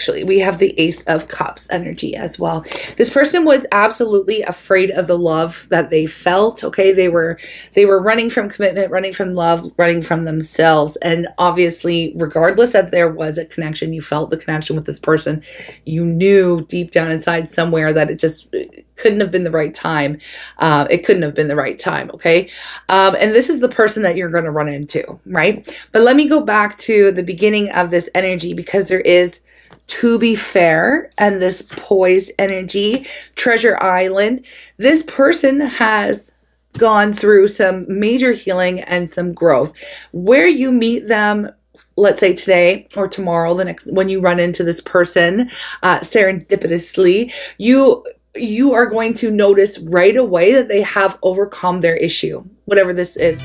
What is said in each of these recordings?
actually. We have the Ace of Cups energy as well. This person was absolutely afraid of the love that they felt, okay? They were running from commitment, running from love, running from themselves. And obviously, regardless that there was a connection, you felt the connection with this person, you knew deep down inside somewhere that it couldn't have been the right time. It couldn't have been the right time, okay? And this is the person that you're going to run into, right? But let me go back to the beginning of this energy, because there is to be fair and this poised energy, Treasure Island. This person has gone through some major healing and some growth. Where you meet them, let's say today or tomorrow, when you run into this person, serendipitously, you are going to notice right away that they have overcome their issue, whatever this is.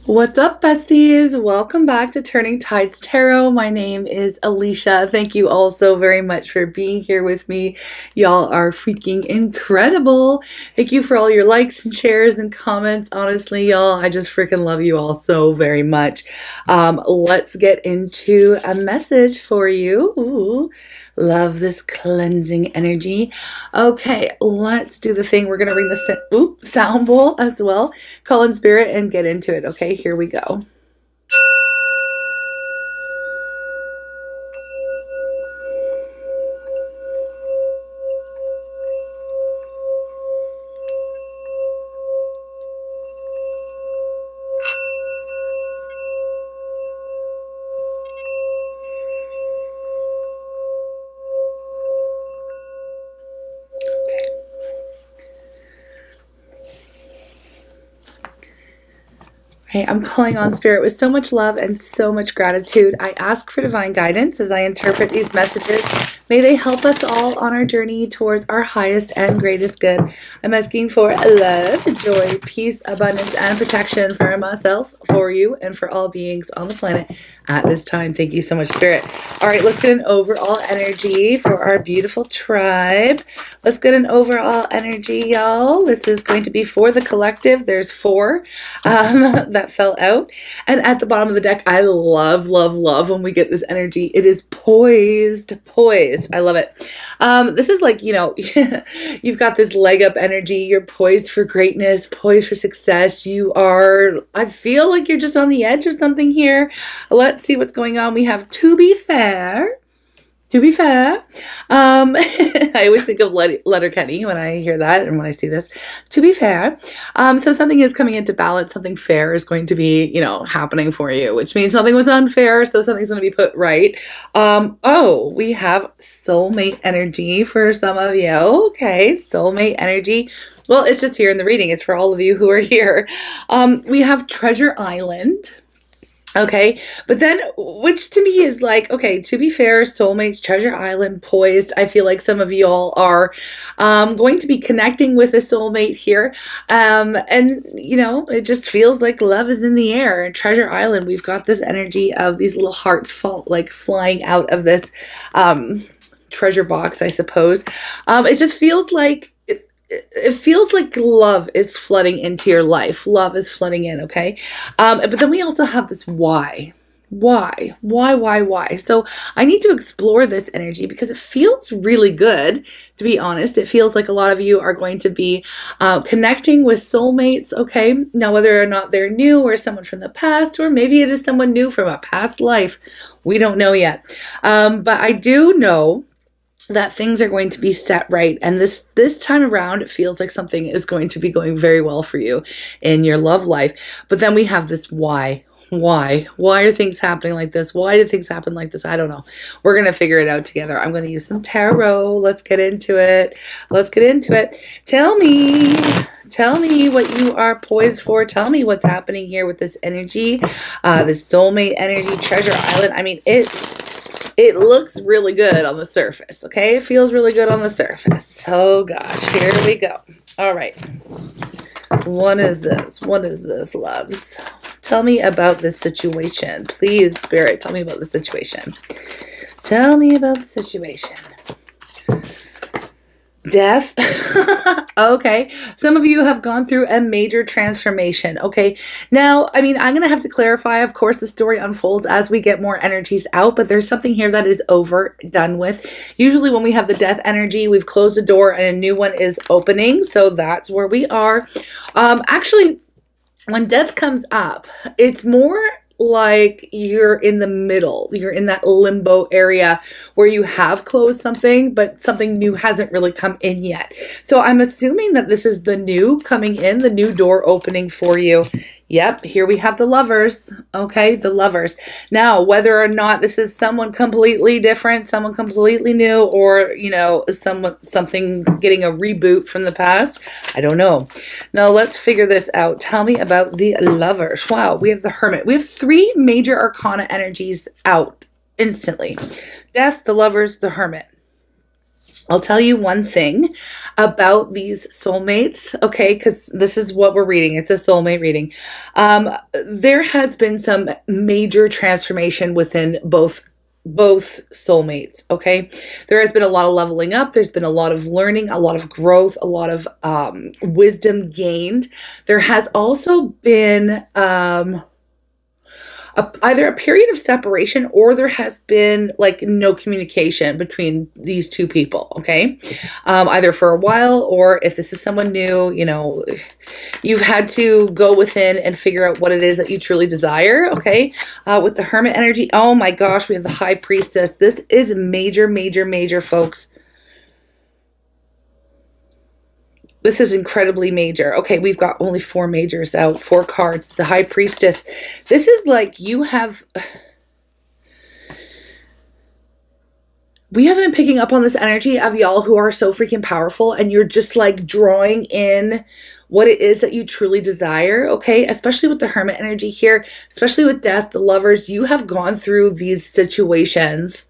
What's up, besties? Welcome back to Turning Tides Tarot. My name is Alishia. Thank you all so very much for being here with me. Y'all are freaking incredible. Thank you for all your likes and shares and comments. Honestly, y'all, I just freaking love you all so very much. Let's get into a message for you. Ooh. Love this cleansing energy. Okay, let's do the thing. We're going to ring the sound bowl as well. Call in spirit and get into it. Okay, here we go. I'm calling on spirit with so much love and so much gratitude. I ask for divine guidance as I interpret these messages. May they help us all on our journey towards our highest and greatest good. I'm asking for love, joy, peace, abundance, and protection for myself, for you, and for all beings on the planet at this time. Thank you so much, spirit. All right, let's get an overall energy for our beautiful tribe. Let's get an overall energy, y'all. This is going to be for the collective. There's 4 that fell out. And at the bottom of the deck, I love, love, love when we get this energy. It is poised. I love it. This is like, you know, you've got this leg up energy. You're poised for greatness, poised for success. I feel like you're just on the edge of something here. Let's see what's going on. We have to be fair. To be fair, I always think of Letterkenny when I hear that and when I see this. To be fair, so something is coming into balance. Something fair is going to be, you know, happening for you, which means something was unfair, so something's going to be put right. Oh, we have soulmate energy for some of you. Okay, soulmate energy. Well, it's just here in the reading. It's for all of you who are here. We have Treasure Island. Okay, but then, which to me is like, okay, to be fair, soulmates, Treasure Island, poised. I feel like some of y'all are going to be connecting with a soulmate here. And, you know, it just feels like love is in the air. And Treasure Island, we've got this energy of these little hearts flying out of this treasure box, I suppose. It just feels like it feels like love is flooding into your life. Love is flooding in, okay? But then we also have this why. Why? So I need to explore this energy because it feels really good, to be honest. It feels like a lot of you are going to be connecting with soulmates, okay? Now, whether or not they're new or someone from the past, or maybe it is someone new from a past life, we don't know yet. But I do know that things are going to be set right. And this time around, it feels like something is going to be going very well for you in your love life. But then we have this why. Why are things happening like this? Why did things happen like this? I don't know. We're going to figure it out together. I'm going to use some tarot. Let's get into it. Tell me what you are poised for. Tell me what's happening here with this energy, this soulmate energy, Treasure Island. I mean, it looks really good on the surface, okay? It feels really good on the surface. Oh, gosh. Here we go. All right. What is this? What is this, loves? Tell me about this situation. Please, Spirit, tell me about the situation. Tell me about the situation. Death. Okay. Some of you have gone through a major transformation. Okay. Now, I mean, I'm going to have to clarify. Of course, the story unfolds as we get more energies out, but there's something here that is over, done with. Usually when we have the death energy, we've closed the door and a new one is opening. So that's where we are. Actually, when death comes up, it's more like you're in the middle. You're in that limbo area where you have closed something, but something new hasn't really come in yet. So I'm assuming that this is the new coming in, the new door opening for you. Yep, here we have the Lovers. Okay, the Lovers. Now, whether or not this is someone completely different, someone completely new, or, you know, something getting a reboot from the past, I don't know. Now, let's figure this out. Tell me about the Lovers. Wow, we have the Hermit. We have 3 major arcana energies out instantly. Death, the Lovers, the Hermit. I'll tell you one thing about these soulmates, okay, because this is what we're reading. It's a soulmate reading. There has been some major transformation within both soulmates, okay? There has been a lot of leveling up. There's been a lot of learning, a lot of growth, a lot of wisdom gained. There has also been either a period of separation, or there has been like no communication between these two people, okay? Either for a while, or if this is someone new, you know, you've had to go within and figure out what it is that you truly desire, okay? With the Hermit energy, oh my gosh, we have the High Priestess. This is major, major, major, folks. This is incredibly major. Okay, we've got only 4 majors out, 4 cards. The High Priestess. This is like you have... We have been picking up on this energy of y'all who are so freaking powerful, and you're just like drawing in what it is that you truly desire, okay? Especially with the Hermit energy here, especially with Death, the Lovers. You have gone through these situations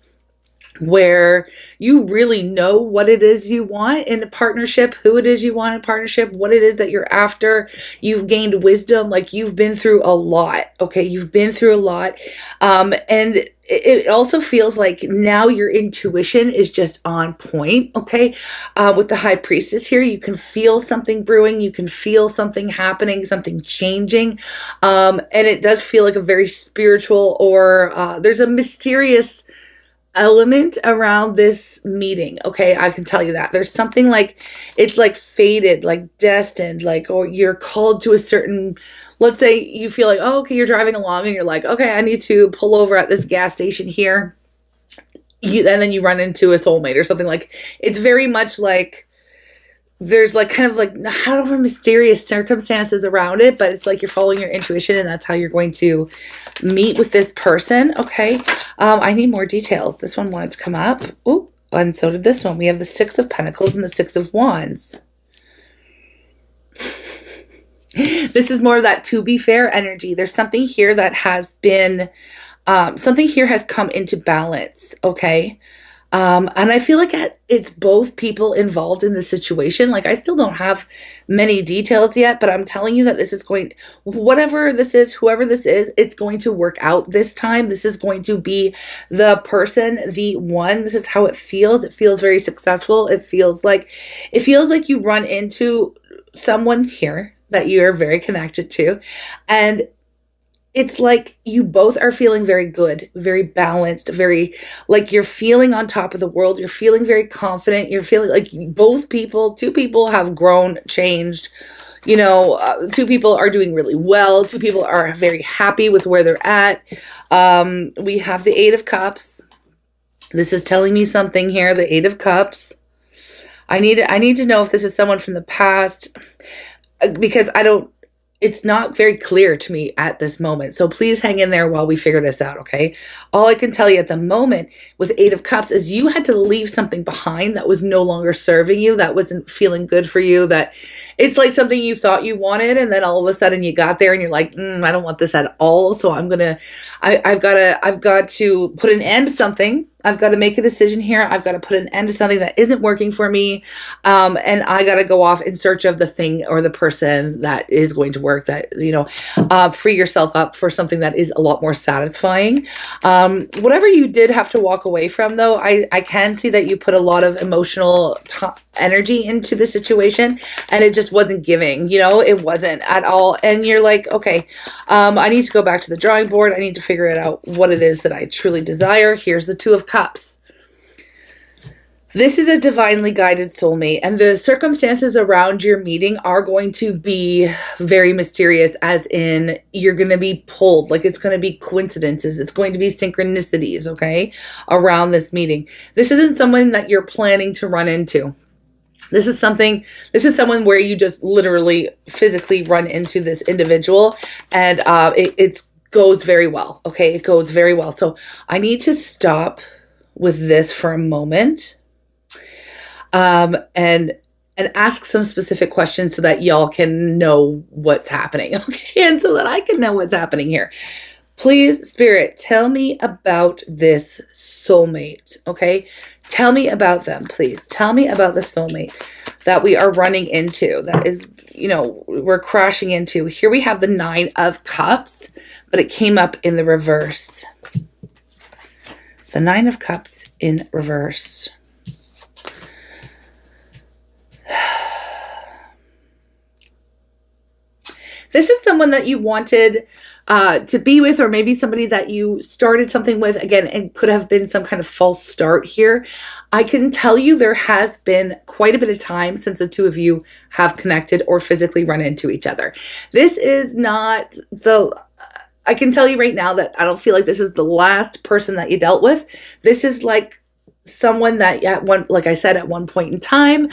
where you really know what it is you want in a partnership, who it is you want in a partnership, what it is that you're after. You've gained wisdom, like you've been through a lot, okay? You've been through a lot. And it also feels like now your intuition is just on point, okay? With the High Priestess here, you can feel something brewing, you can feel something happening, something changing. And it does feel like a very spiritual, or there's a mysterious element around this meeting, okay? I can tell you that there's something like it's like fated, like destined, like, or you're called to a certain, let's say you feel like, oh, okay, you're driving along and you're like, okay, I need to pull over at this gas station here, and then you run into a soulmate or something. Like, it's very much like there's like kind of like however mysterious circumstances around it, but it's like you're following your intuition, and that's how you're going to meet with this person, okay? I need more details. This one wanted to come up. Ooh, and so did this one. We have the 6 of Pentacles and the 6 of Wands. This is more of that to be fair energy. There's something here that has been, something here has come into balance, okay? And I feel like it's both people involved in the situation. Like, I still don't have many details yet, but I'm telling you that this is going, whatever this is, whoever this is, it's going to work out this time. This is going to be the person, the one. This is how it feels. It feels very successful. It feels like you run into someone here that you're very connected to, and it's like you both are feeling very good, very balanced, very like you're feeling on top of the world. You're feeling very confident. You're feeling like both people, 2 people have grown, changed. You know, 2 people are doing really well. 2 people are very happy with where they're at. We have the 8 of Cups. This is telling me something here. The 8 of Cups. I need to know if this is someone from the past, because it's not very clear to me at this moment. So please hang in there while we figure this out, okay? All I can tell you at the moment with 8 of Cups is you had to leave something behind that was no longer serving you, that wasn't feeling good for you, that it's like something you thought you wanted, and then all of a sudden you got there and you're like, I don't want this at all. So I've got to put an end to something. I've got to make a decision here. I've got to put an end to something that isn't working for me. And I got to go off in search of the thing or the person that is going to work, that, you know, free yourself up for something that is a lot more satisfying. Whatever you did have to walk away from, though, I can see that you put a lot of emotional energy into the situation, and it just wasn't giving, you know, it wasn't at all. And you're like, okay, I need to go back to the drawing board. I need to figure it out what it is that I truly desire. Here's the Two of Cups. This is a divinely guided soulmate, and the circumstances around your meeting are going to be very mysterious, as in you're going to be pulled, like it's going to be coincidences. It's going to be synchronicities, okay, around this meeting. This isn't someone that you're planning to run into. This is someone where you just literally physically run into this individual, and it goes very well. Okay, it goes very well. So I need to stop with this for a moment, and ask some specific questions so that y'all can know what's happening. Okay, and so that I can know what's happening here. Please, Spirit, tell me about this soulmate, okay? Tell me about them, please. Tell me about the soulmate that we are running into, that is, you know, we're crashing into. Here we have the Nine of Cups, but it came up in the reverse. The Nine of Cups in reverse. This is someone that you wanted to be with, or maybe somebody that you started something with. Again, it could have been some kind of false start here. I can tell you there has been quite a bit of time since the two of you have connected or physically run into each other. This is not I can tell you right now that I don't feel like this is the last person that you dealt with. This is like someone that like I said, at one point in time,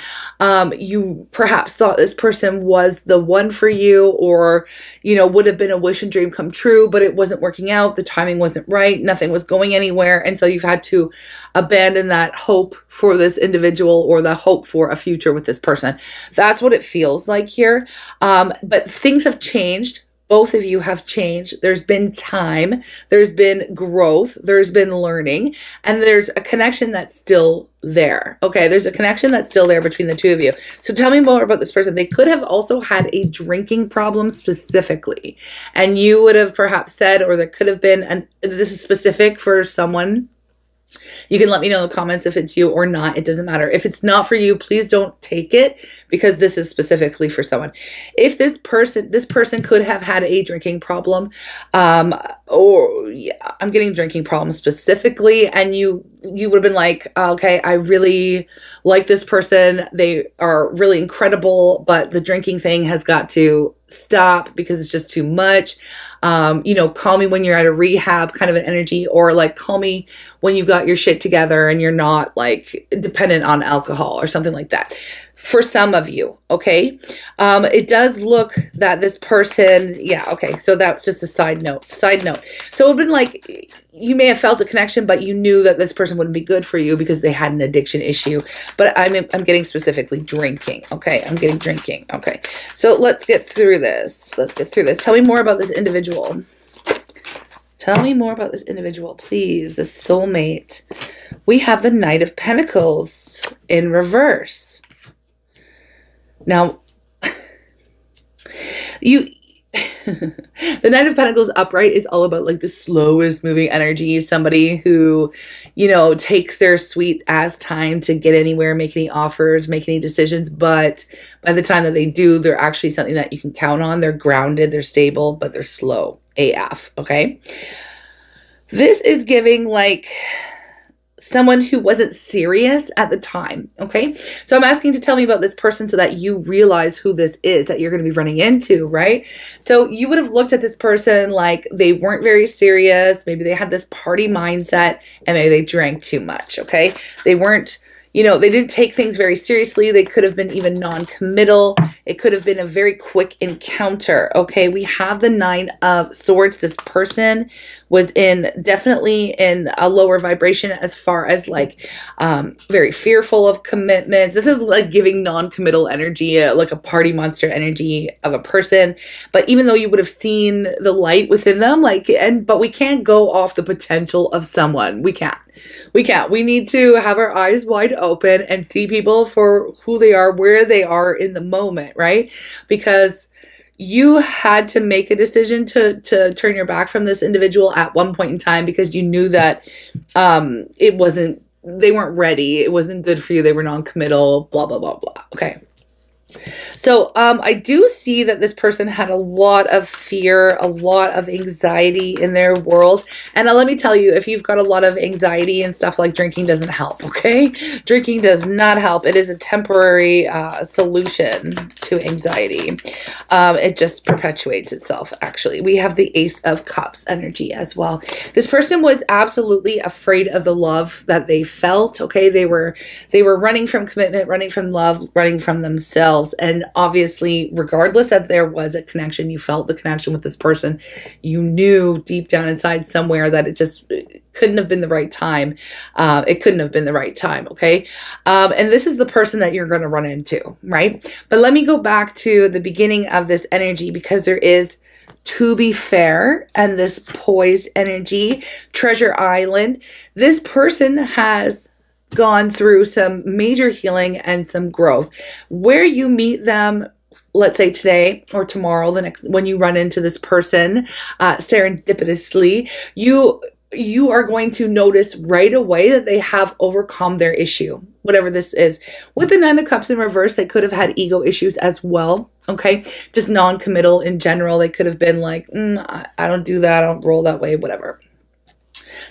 you perhaps thought this person was the one for you, or, you know, would have been a wish and dream come true, but it wasn't working out. The timing wasn't right. Nothing was going anywhere. And so you've had to abandon that hope for this individual, or the hope for a future with this person. That's what it feels like here. But things have changed. Both of you have changed. There's been time, there's been growth, there's been learning, and there's a connection that's still there. Okay, there's a connection that's still there between the two of you. So tell me more about this person. They could have also had a drinking problem specifically, and you would have perhaps said, or there could have been, and this is specific for someone. You can let me know in the comments if it's you or not. It doesn't matter. If it's not for you, please don't take it, because this is specifically for someone. If this person could have had a drinking problem, or yeah, I'm getting drinking problems specifically, and you would have been like, okay, I really like this person. They are really incredible, but the drinking thing has got to stop because it's just too much. You know, call me when you're at a rehab kind of an energy, or like call me when you've got your shit together and you're not like dependent on alcohol or something like that. For some of you, okay? It does look that this person, yeah, okay, so that's just a side note. So it would have been like, you may have felt a connection, but you knew that this person wouldn't be good for you because they had an addiction issue. But I'm getting specifically drinking, okay? I'm getting drinking, okay? So let's get through this. Let's get through this. Tell me more about this individual. Tell me more about this individual, please. The soulmate. We have the Knight of Pentacles in reverse. Now, the Knight of Pentacles upright is all about like the slowest moving energy. Somebody who, you know, takes their sweet ass time to get anywhere, make any offers, make any decisions. But by the time that they do, they're actually something that you can count on. They're grounded, they're stable, but they're slow AF. Okay. This is giving like someone who wasn't serious at the time, okay? So I'm asking to tell me about this person so that you realize who this is that you're going to be running into, right? So you would have looked at this person like they weren't very serious. Maybe they had this party mindset, and maybe they drank too much, okay? They weren't, you know, they didn't take things very seriously. They could have been even non-committal. It could have been a very quick encounter, okay? We have the Nine of Swords. This person definitely in a lower vibration as far as like very fearful of commitments. This is like giving non-committal energy, like a party monster energy of a person. But even though you would have seen the light within them, but we can't go off the potential of someone. We can't. We need to have our eyes wide open and see people for who they are, where they are in the moment, right? Because you had to make a decision to turn your back from this individual at one point in time because you knew that they weren't ready. It wasn't good for you. They were non-committal, blah, blah, blah, blah. Okay. So I do see that this person had a lot of fear, a lot of anxiety in their world. And let me tell you, if you've got a lot of anxiety and stuff, like drinking doesn't help, okay? Drinking does not help. It is a temporary solution to anxiety. It just perpetuates itself, actually. We have the Ace of Cups energy as well. This person was absolutely afraid of the love that they felt, okay? They were running from commitment, running from love, running from themselves. And obviously, regardless that there was a connection, you felt the connection with this person, you knew deep down inside somewhere that it couldn't have been the right time. It couldn't have been the right time, okay? And this is the person that you're going to run into, right? But let me go back to the beginning of this energy, because there is, to be fair, and this poised energy, Treasure Island. This person has gone through some major healing and some growth. Where you meet them, let's say today or tomorrow, when you run into this person serendipitously, you are going to notice right away that they have overcome their issue, whatever this is. With the Nine of Cups in reverse, they could have had ego issues as well, okay? Just non-committal in general. They could have been like, I don't do that, I don't roll that way, whatever.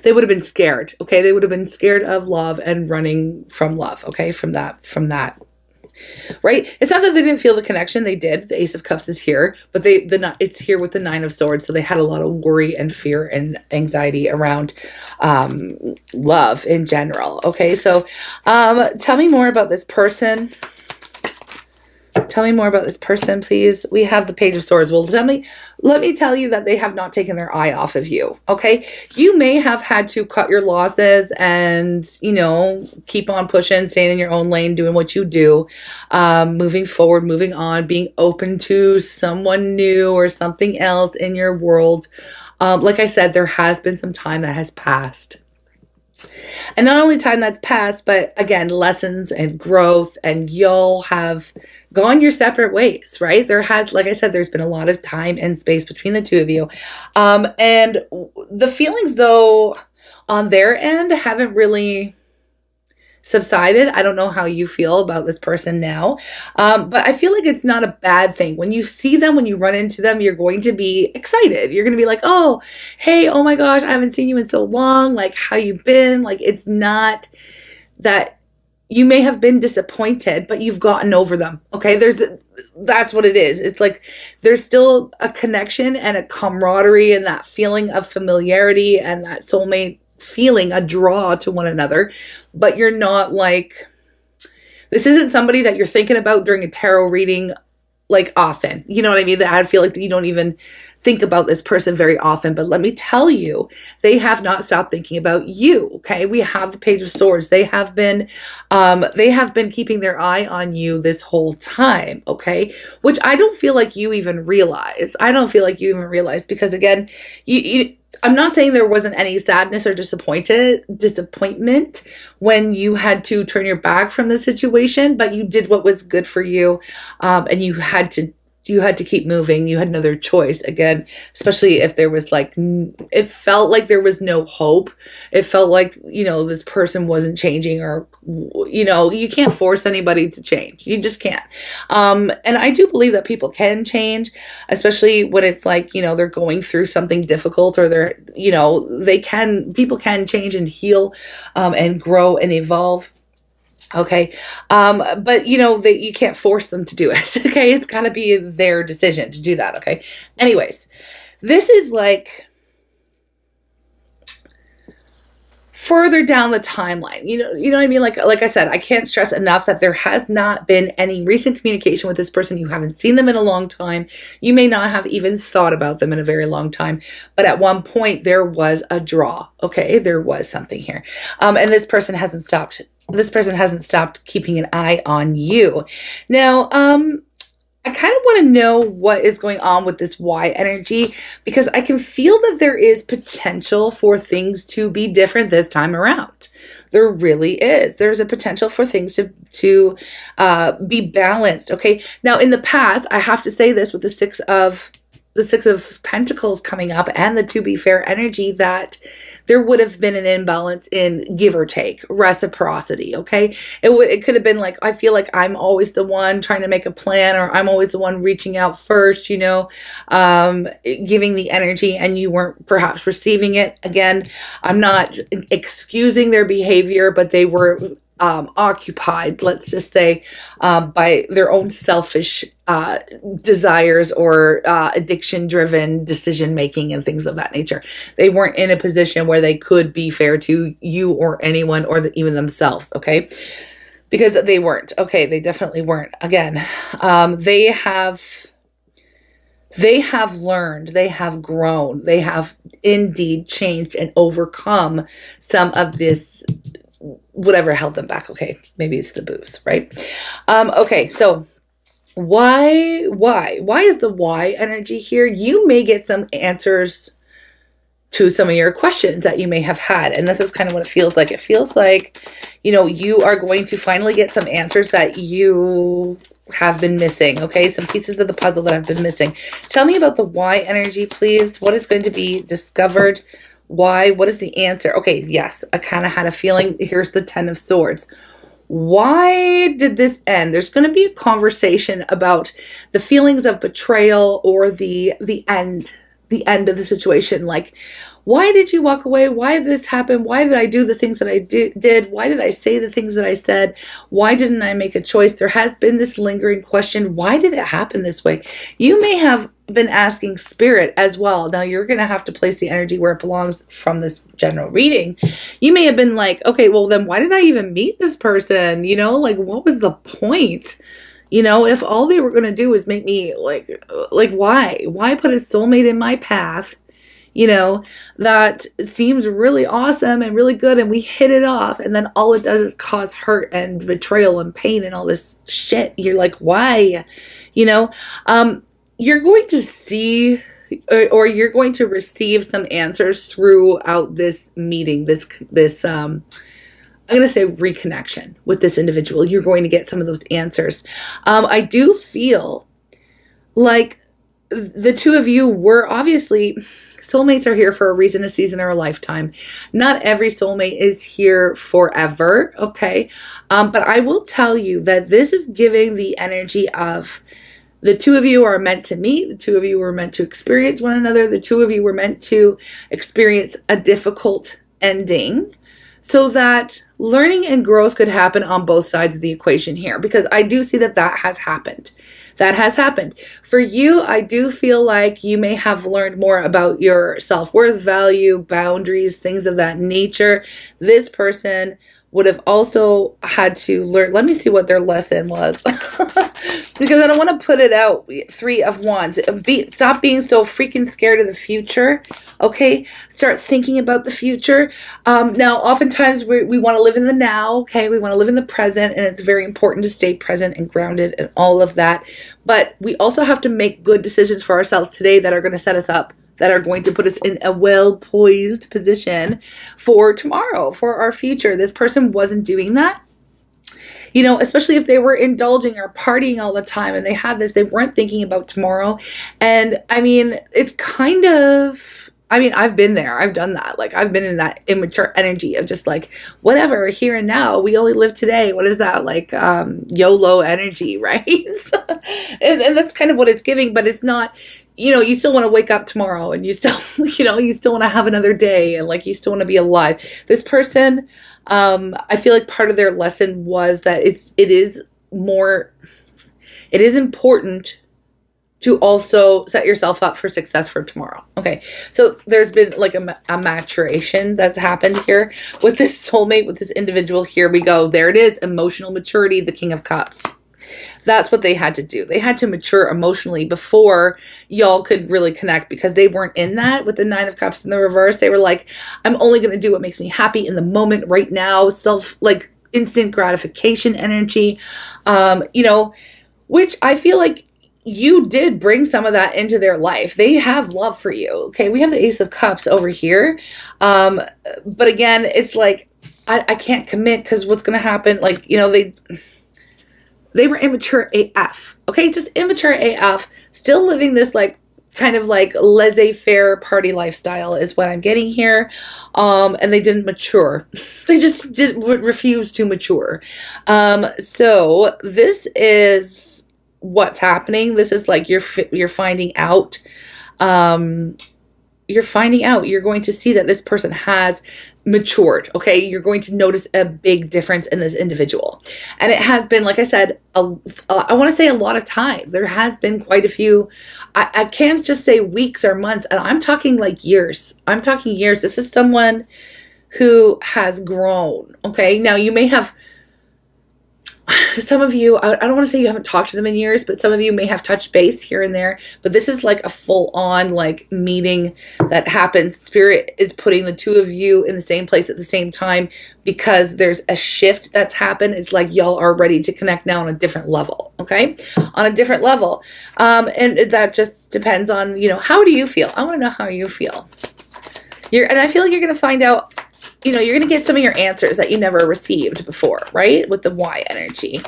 They would have been scared, okay? They would have been scared of love and running from love, okay? From that, right? It's not that they didn't feel the connection. They did. The Ace of Cups is here, but it's here with the Nine of Swords. So they had a lot of worry and fear and anxiety around love in general, okay? So tell me more about this person. Tell me more about this person, please. We have the Page of Swords. Well, let me tell you that they have not taken their eye off of you, okay? You may have had to cut your losses and, keep on pushing, staying in your own lane, doing what you do, moving forward, moving on, being open to someone new or something else in your world. Like I said, there has been some time that has passed. And not only time that's passed, but again, lessons and growth, and y'all have gone your separate ways, right? Like I said, there's been a lot of time and space between the two of you. And the feelings, though, on their end haven't really subsided. I don't know how you feel about this person now, but I feel like it's not a bad thing. When you see them, when you run into them, you're going to be excited. You're going to be like, oh, hey, oh my gosh, I haven't seen you in so long. Like, how you been? Like, it's not that you may have been disappointed, but you've gotten over them. Okay. That's what it is. It's like, there's still a connection and a camaraderie and that feeling of familiarity and that soulmate feeling, a draw to one another, but you're not like, this isn't somebody that you're thinking about during a tarot reading like often. You know what I mean? That I feel like you don't even think about this person very often, but let me tell you, they have not stopped thinking about you. Okay. We have the Page of Swords. They have been keeping their eye on you this whole time. Okay. Which I don't feel like you even realize. Because again, I'm not saying there wasn't any sadness or disappointment when you had to turn your back from the situation, but you did what was good for you. And you had to keep moving. You had no other choice. Again, especially if there was it felt like there was no hope. It felt like, this person wasn't changing, or, you can't force anybody to change. You just can't. And I do believe that people can change, especially when it's like, they're going through something difficult, or people can change and heal, and grow and evolve. Okay. But you can't force them to do it. Okay. It's gotta be their decision to do that. Okay. Anyways, this is like further down the timeline. You know what I mean? Like I said, I can't stress enough that there has not been any recent communication with this person. You haven't seen them in a long time. You may not have even thought about them in a very long time, but at one point there was a draw. Okay, there was something here. And this person hasn't stopped. This person hasn't stopped keeping an eye on you. Now, I kind of want to know what is going on with this Y energy, because I can feel that there is potential for things to be different this time around. There really is. There's a potential for things to be balanced. Okay. Now, in the past, I have to say this with the Six of Pentacles coming up and the To Be Fair energy, that there would have been an imbalance in give or take, reciprocity. Okay. It could have been like, I feel like I'm always the one trying to make a plan, or I'm always the one reaching out first, giving the energy, and you weren't perhaps receiving it. Again, I'm not excusing their behavior, but they were occupied, let's just say, by their own selfish desires or addiction-driven decision-making and things of that nature. They weren't in a position where they could be fair to you or anyone, or even themselves, okay? Because they weren't. Okay, they definitely weren't. Again, they have learned, they have grown, they have indeed changed and overcome some of this, whatever held them back. Okay, maybe it's the booze, right? Okay, so why is the Y energy here? You may get some answers to some of your questions that you may have had, and this is kind of what it feels like. It feels like, you are going to finally get some answers that you have been missing. Okay, some pieces of the puzzle that have been missing. Tell me about the Y energy, please. What is going to be discovered? Why? What is the answer? Okay, yes, I kind of had a feeling. Here's the Ten of Swords. Why did this end? There's going to be a conversation about the feelings of betrayal, or the end of the situation. Like, why did you walk away? Why did this happen? Why did I do the things that I did? Why did I say the things that I said? Why didn't I make a choice? There has been this lingering question. Why did it happen this way? You may have been asking Spirit as well. Now, you're going to have to place the energy where it belongs from this general reading. You may have been like, okay, well then why did I even meet this person? Like, what was the point? If all they were going to do was make me like why put a soulmate in my path, that seems really awesome and really good, and we hit it off, and then all it does is cause hurt and betrayal and pain and all this shit. You're like, why? You're going to see, or you're going to receive some answers throughout this meeting, this I'm going to say reconnection with this individual. You're going to get some of those answers. I do feel like the two of you were obviously, soulmates are here for a reason, a season, or a lifetime. Not every soulmate is here forever, okay? But I will tell you that this is giving the energy of the two of you are meant to meet. The two of you were meant to experience one another. The two of you were meant to experience a difficult ending, so that learning and growth could happen on both sides of the equation here, because I do see that has happened. That has happened. For you, I do feel like you may have learned more about your self-worth, value, boundaries, things of that nature. This person would have also had to learn. Let me see what their lesson was. Because I don't want to put it out. Three of Wands. Stop being so freaking scared of the future. Okay? Start thinking about the future. Now, oftentimes we want to live in the now. Okay? We want to live in the present. And it's very important to stay present and grounded and all of that. But we also have to make good decisions for ourselves today that are going to set us up, that are going to put us in a well-poised position for tomorrow, for our future. This person wasn't doing that. Especially if they were indulging or partying all the time and they had this, they weren't thinking about tomorrow. And I mean, it's kind of, I've been there. I've done that. Like, I've been in that immature energy of just like, whatever, here and now. We only live today. What is that? Like, YOLO energy, right? and that's kind of what it's giving, but it's not, you still want to wake up tomorrow, and you still, you still want to have another day, and like, you still want to be alive. This person, I feel like part of their lesson was that it is important to also set yourself up for success for tomorrow. Okay, so there's been like a maturation that's happened here with this soulmate, with this individual. Here we go. There it is. Emotional maturity, the King of Cups. That's what they had to do. They had to mature emotionally before y'all could really connect, because they weren't in that with the Nine of Cups in the reverse. They were like, I'm only going to do what makes me happy in the moment right now. Like instant gratification energy, you know, which I feel like you did bring some of that into their life. They have love for you. Okay. We have the Ace of Cups over here. But again, it's like, I can't commit because what's going to happen? Like, you know, they were immature AF. Okay. Just immature AF, still living this like kind of like laissez-faire party lifestyle is what I'm getting here. And they didn't mature. They just refuse to mature. So this is what's happening. This is like you're finding out. You're finding out. You're going to see that this person has matured. Okay, you're going to notice a big difference in this individual, and it has been, like I said, I want to say a lot of time. There has been quite a few. I can't just say weeks or months, and I'm talking like years. I'm talking years. This is someone who has grown. Okay, now you may have. Some of you, I don't want to say you haven't talked to them in years, but some of you may have touched base here and there. But this is like a full-on like meeting that happens. Spirit is putting the two of you in the same place at the same time because there's a shift that's happened. It's like y'all are ready to connect now on a different level, okay? On a different level. And that just depends on, you know, how do you feel? I want to know how you feel. And I feel like you're going to find out, you know, you're going to get some of your answers that you never received before, right? With the Y energy,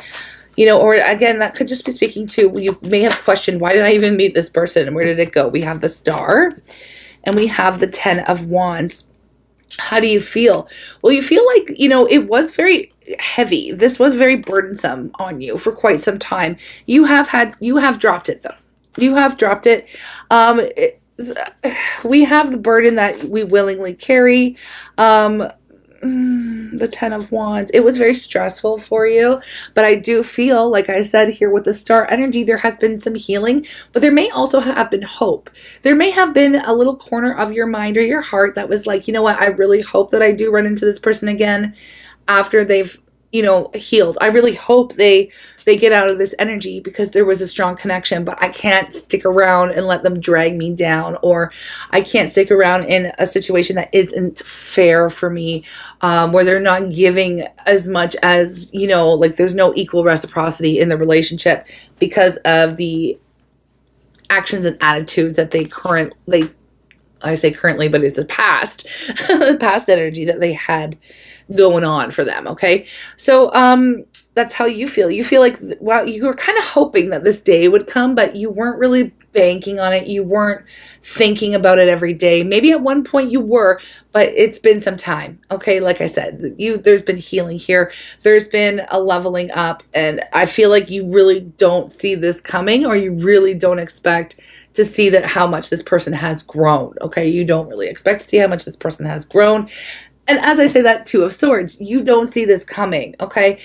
you know, or again, that could just be speaking to, you may have questioned, why did I even meet this person? And where did it go? We have the Star and we have the 10 of Wands. How do you feel? Well, you feel like, you know, it was very heavy. This was very burdensome on you for quite some time. You have dropped it though. You have dropped it. We have the burden that we willingly carry. The 10 of Wands. It was very stressful for you, but I do feel, like I said here with the Star energy, there has been some healing, but there may also have been hope. There may have been a little corner of your mind or your heart that was like, you know what, I really hope that I do run into this person again after they've, you know, healed. I really hope they get out of this energy because there was a strong connection, but I can't stick around and let them drag me down, or I can't stick around in a situation that isn't fair for me, where they're not giving as much as, you know, like there's no equal reciprocity in the relationship because of the actions and attitudes that I say currently, but it's a past energy that they had going on for them. Okay. So, that's how you feel. You feel like, wow, you were kind of hoping that this day would come, but you weren't really banking on it. You weren't thinking about it every day. Maybe at one point you were, but it's been some time. Okay. Like I said, there's been healing here. There's been a leveling up, and I feel like you really don't see this coming, or you really don't expect to see that how much this person has grown. Okay. You don't really expect to see how much this person has grown. And as I say that, Two of Swords, you don't see this coming, okay?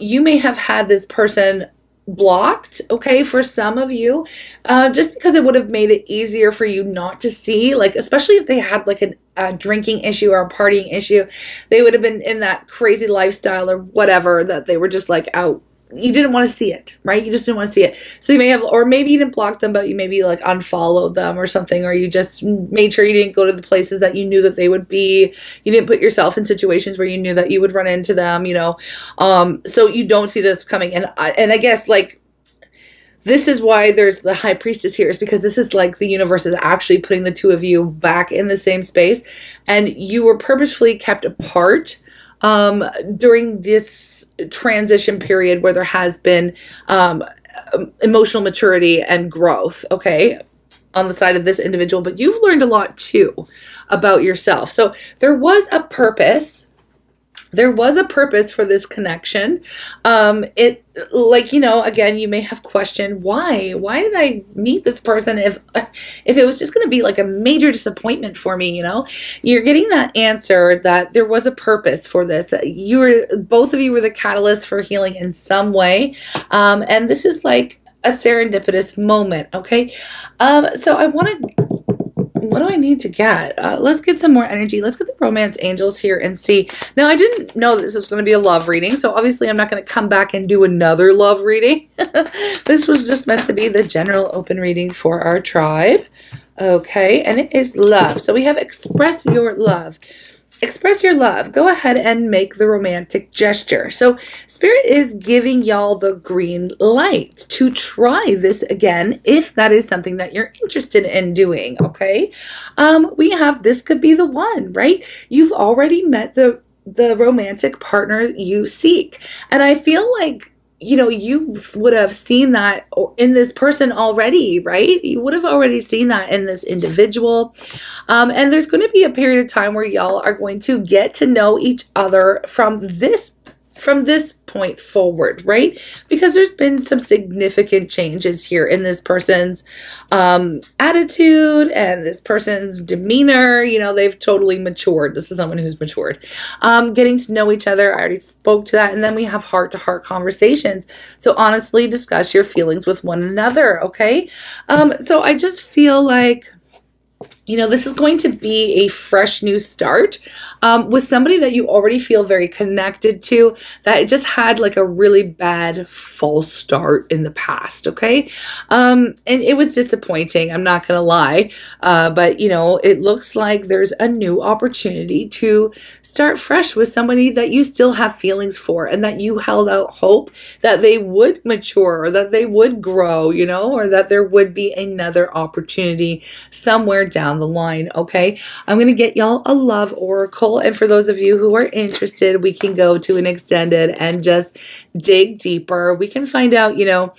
You may have had this person blocked, okay, for some of you, just because it would have made it easier for you not to see, like, especially if they had like a drinking issue or a partying issue, they would have been in that crazy lifestyle or whatever, that they were just like out. You didn't want to see it, right? You just didn't want to see it. So you may have, or maybe you didn't block them, but you maybe like unfollowed them or something, or you just made sure you didn't go to the places that you knew that they would be. You didn't put yourself in situations where you knew that you would run into them, you know? So you don't see this coming. And I guess like, this is why there's the High Priestess here, is because this is like the universe is actually putting the two of you back in the same space, and you were purposefully kept apart during this transition period where there has been emotional maturity and growth, okay, on the side of this individual, but you've learned a lot too about yourself. So there was a purpose. There was a purpose for this connection. It, like, you know, again, you may have questioned why did I meet this person if it was just going to be like a major disappointment for me, you know? You're getting that answer that there was a purpose for this. Both of you were the catalyst for healing in some way. And this is like a serendipitous moment, okay? So I want to, what do I need to get? Let's get some more energy. Let's get the romance angels here and see. Now, I didn't know this was going to be a love reading, so obviously I'm not going to come back and do another love reading. This was just meant to be the general open reading for our tribe. Okay, and it is love. So we have express your love. Express your love. Go ahead and make the romantic gesture. So Spirit is giving y'all the green light to try this again if that is something that you're interested in doing, okay? We have, this could be the one, right? You've already met the romantic partner you seek. And I feel like, you know, you would have seen that in this person already, right? You would have already seen that in this individual. And there's going to be a period of time where y'all are going to get to know each other from this point forward, right? Because there's been some significant changes here in this person's attitude and this person's demeanor. You know, they've totally matured. This is someone who's matured. Getting to know each other. I already spoke to that. And then we have heart-to-heart conversations. So honestly, discuss your feelings with one another, okay? So I just feel like, you know, this is going to be a fresh new start with somebody that you already feel very connected to, that just had like a really bad false start in the past, okay? And it was disappointing, I'm not going to lie. But, you know, it looks like there's a new opportunity to start fresh with somebody that you still have feelings for and that you held out hope that they would mature or that they would grow, you know, or that there would be another opportunity somewhere down the line, okay? I'm going to get y'all a love oracle, and for those of you who are interested, we can go to an extended and just dig deeper. We can find out, you know,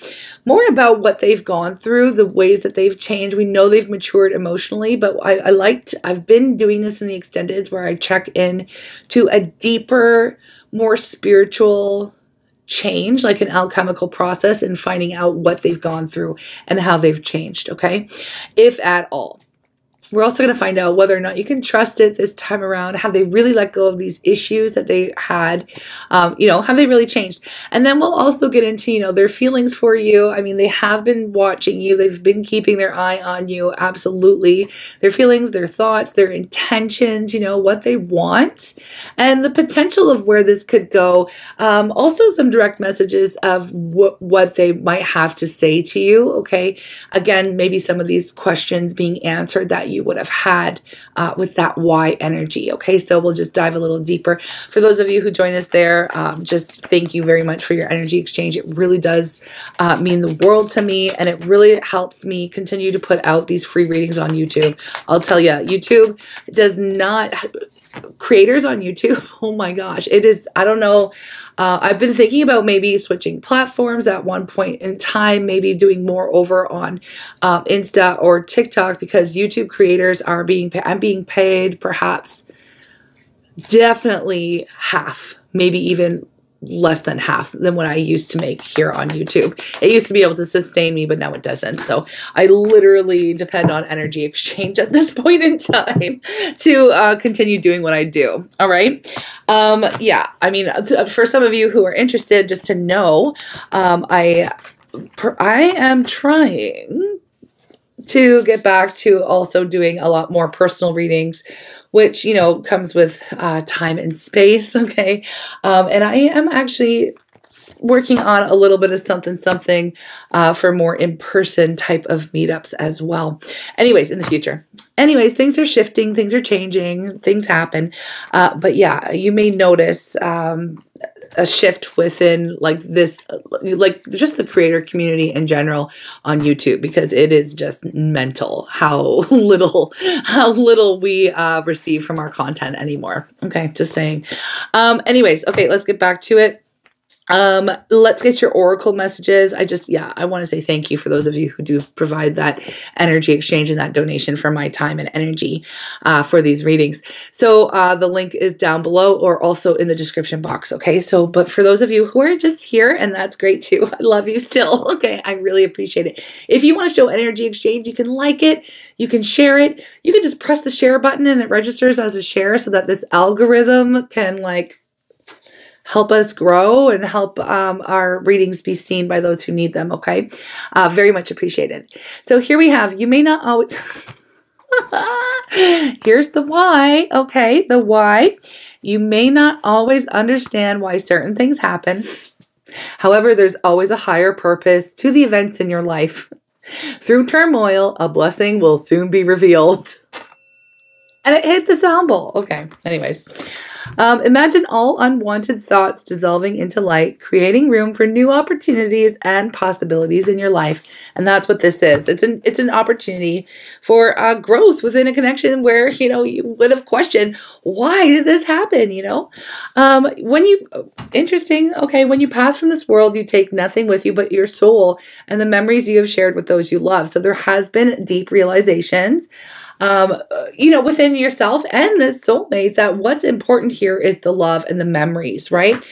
more about what they've gone through, the ways that they've changed. We know they've matured emotionally, but I've been doing this in the extendeds where I check in to a deeper, more spiritual change, like an alchemical process, and finding out what they've gone through and how they've changed, okay? If at all. We're also going to find out whether or not you can trust it this time around. Have they really let go of these issues that they had? You know, have they really changed? And then we'll also get into, you know, their feelings for you. I mean, they have been watching you. They've been keeping their eye on you. Absolutely. Their feelings, their thoughts, their intentions, you know, what they want, and the potential of where this could go. Also some direct messages of what they might have to say to you. Okay. Again, maybe some of these questions being answered that you would have had with that why energy. Okay, so we'll just dive a little deeper. For those of you who join us there, just thank you very much for your energy exchange. It really does mean the world to me, and it really helps me continue to put out these free readings on YouTube. I'll tell you, YouTube does not, creators on YouTube, oh my gosh, it is, I don't know, I've been thinking about maybe switching platforms at one point in time, maybe doing more over on Insta or TikTok, because YouTube creators are I'm being paid perhaps definitely half, maybe even less than half than what I used to make here on YouTube. It used to be able to sustain me, but now it doesn't. So I literally depend on energy exchange at this point in time to continue doing what I do. All right. Yeah. I mean, for some of you who are interested, just to know, I am trying to get back to also doing a lot more personal readings, which, you know, comes with time and space, okay? And I am actually working on a little bit of something for more in-person type of meetups as well. Anyways, in the future. Anyways, things are shifting, things are changing, things happen. But yeah, you may notice a shift within like this, like just the creator community in general on YouTube, because it is just mental how little we receive from our content anymore. Okay, just saying. Anyways, okay, let's get back to it. Let's get your oracle messages. I want to say thank you for those of you who do provide that energy exchange and that donation for my time and energy for these readings. So the link is down below or also in the description box. Okay, so but for those of you who are just here, and that's great too, I love you still. Okay, I really appreciate it. If you want to show energy exchange, you can like it, you can share it, you can just press the share button and it registers as a share so that this algorithm can like help us grow and help our readings be seen by those who need them, okay? Very much appreciated. So here we have, you may not always... Here's the why, okay? The why. You may not always understand why certain things happen. However, there's always a higher purpose to the events in your life. Through turmoil, a blessing will soon be revealed. And it hit the sound bowl. Okay, anyways. Imagine all unwanted thoughts dissolving into light, creating room for new opportunities and possibilities in your life. And that's what this is. It's an opportunity for growth within a connection where, you know, you would have questioned, why did this happen, you know? Interesting, okay, when you pass from this world, you take nothing with you but your soul and the memories you have shared with those you love. So there has been deep realizations, you know, within yourself and this soulmate, that what's important here is the love and the memories, right?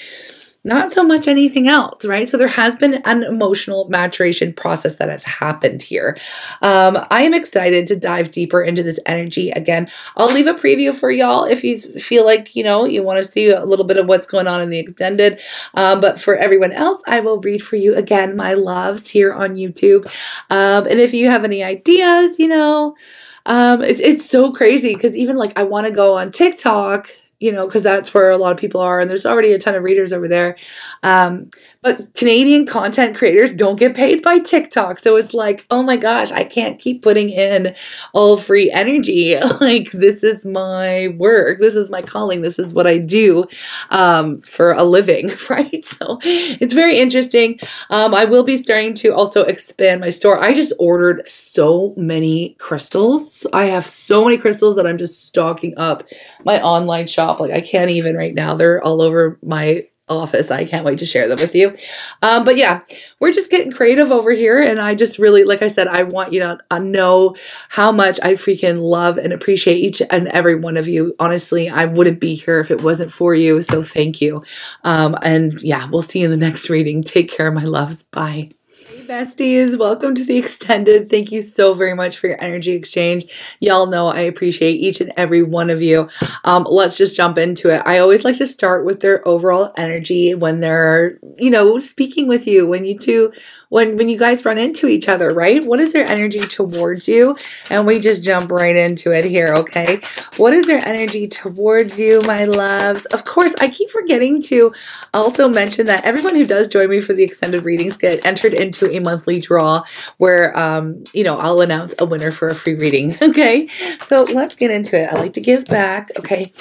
Not so much anything else, right? So there has been an emotional maturation process that has happened here. I am excited to dive deeper into this energy. Again, I'll leave a preview for y'all if you feel like, you know, you want to see a little bit of what's going on in the extended. But for everyone else, I will read for you again, my loves, here on YouTube. And if you have any ideas, you know, it's so crazy because even like I want to go on TikTok, you know, because that's where a lot of people are, and there's already a ton of readers over there. But Canadian content creators don't get paid by TikTok. So it's like, oh my gosh, I can't keep putting in all free energy. Like, this is my work. This is my calling. This is what I do for a living, right? So it's very interesting. I will be starting to also expand my store. I just ordered so many crystals. I have so many crystals that I'm just stocking up my online shop. Like, I can't even right now. They're all over my office. I can't wait to share them with you. But yeah, we're just getting creative over here. And I just really, like I said, I want you to know how much I freaking love and appreciate each and every one of you. Honestly, I wouldn't be here if it wasn't for you. So thank you. And yeah, we'll see you in the next reading. Take care, my loves. Bye. Besties, welcome to the extended. Thank you so very much for your energy exchange. Y'all know I appreciate each and every one of you. Let's just jump into it. I always like to start with their overall energy when they're, you know, speaking with you, when you two, when you guys run into each other, right? What is their energy towards you? And we just jump right into it here, okay? What is their energy towards you, my loves? Of course, I keep forgetting to also mention that everyone who does join me for the extended readings get entered into a monthly draw where, you know, I'll announce a winner for a free reading, okay? So let's get into it. I like to give back, okay?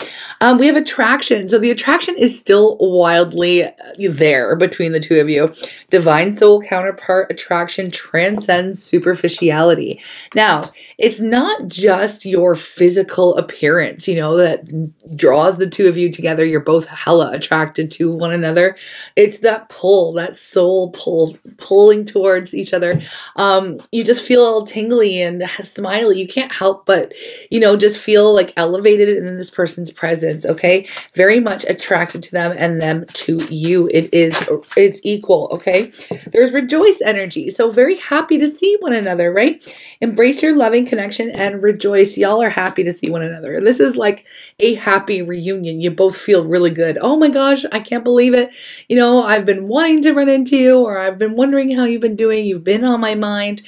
We have attraction. So the attraction is still wildly there between the two of you. Divine soul counterpart attraction transcends superficiality. Now, it's not just your physical appearance, you know, that draws the two of you together. You're both hella attracted to one another. It's that pull, that soul pull, pulling towards each other. You just feel all tingly and smiley. You can't help but, you know, just feel like elevated in this person's presence, okay? Very much attracted to them and them to you. It's equal, okay? There's rejoice energy. So very happy to see one another, right? Embrace your loving connection and rejoice. Y'all are happy to see one another. This is like a happy reunion. You both feel really good. Oh my gosh, I can't believe it. You know, I've been wanting to run into you, or I've been wondering how you've been doing. You've been on my mind.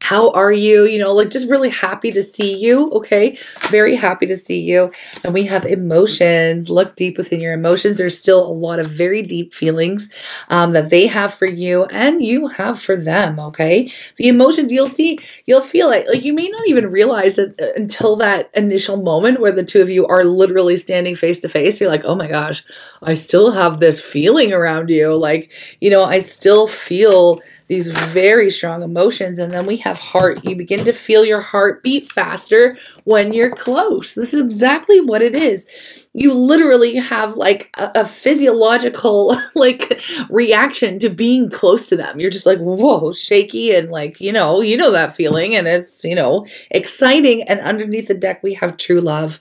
How are you? You know, like just really happy to see you. Okay. Very happy to see you. And we have emotions. Look deep within your emotions. There's still a lot of very deep feelings that they have for you and you have for them. Okay. The emotions you'll feel it. Like you may not even realize it until that initial moment where the two of you are literally standing face to face. You're like, oh my gosh, I still have this feeling around you. Like, you know, I still feel these very strong emotions. And then we have heart. You begin to feel your heart beat faster when you're close. This is exactly what it is. You literally have like a physiological like reaction to being close to them. You're just like, whoa, shaky. And like, you know that feeling, and it's, you know, exciting. And underneath the deck, we have true love.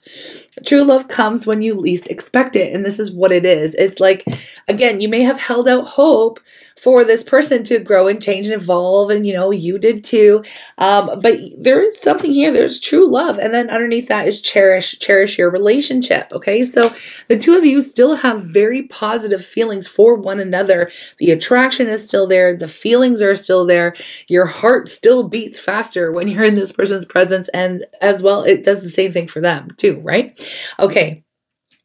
True love comes when you least expect it. And this is what it is. It's like, again, you may have held out hope for this person to grow and change and evolve. And, you know, you did too. But there is something here. There's true love. And then underneath that is cherish your relationship. Okay, so the two of you still have very positive feelings for one another. The attraction is still there. The feelings are still there. Your heart still beats faster when you're in this person's presence, and as well, it does the same thing for them too, right? Okay,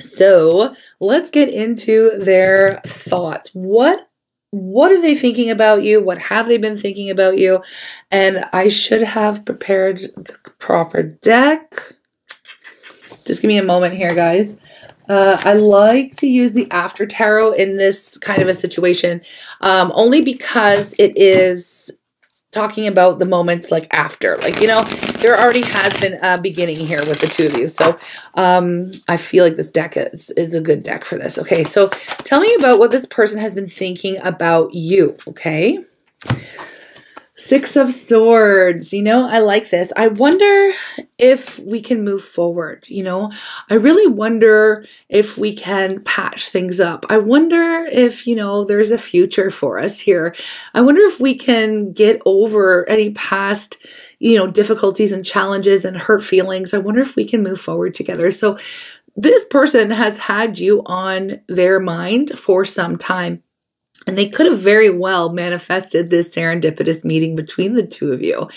so let's get into their thoughts. What are they thinking about you? What have they been thinking about you? And I should have prepared the proper deck. Just give me a moment here, guys. I like to use the After Tarot in this kind of a situation, only because it is talking about the moments like after, like, you know, there already has been a beginning here with the two of you. So I feel like this deck is a good deck for this. Okay, so tell me about what this person has been thinking about you. Okay, Six of Swords. You know, I like this. I wonder if we can move forward. You know, I really wonder if we can patch things up. I wonder if, you know, there's a future for us here. I wonder if we can get over any past, you know, difficulties and challenges and hurt feelings. I wonder if we can move forward together. So this person has had you on their mind for some time. And they could have very well manifested this serendipitous meeting between the two of you.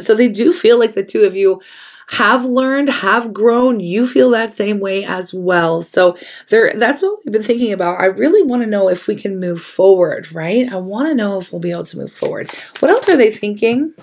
So they do feel like the two of you have learned, have grown. You feel that same way as well. So that's what we've been thinking about. I really want to know if we can move forward, right? I want to know if we'll be able to move forward. What else are they thinking?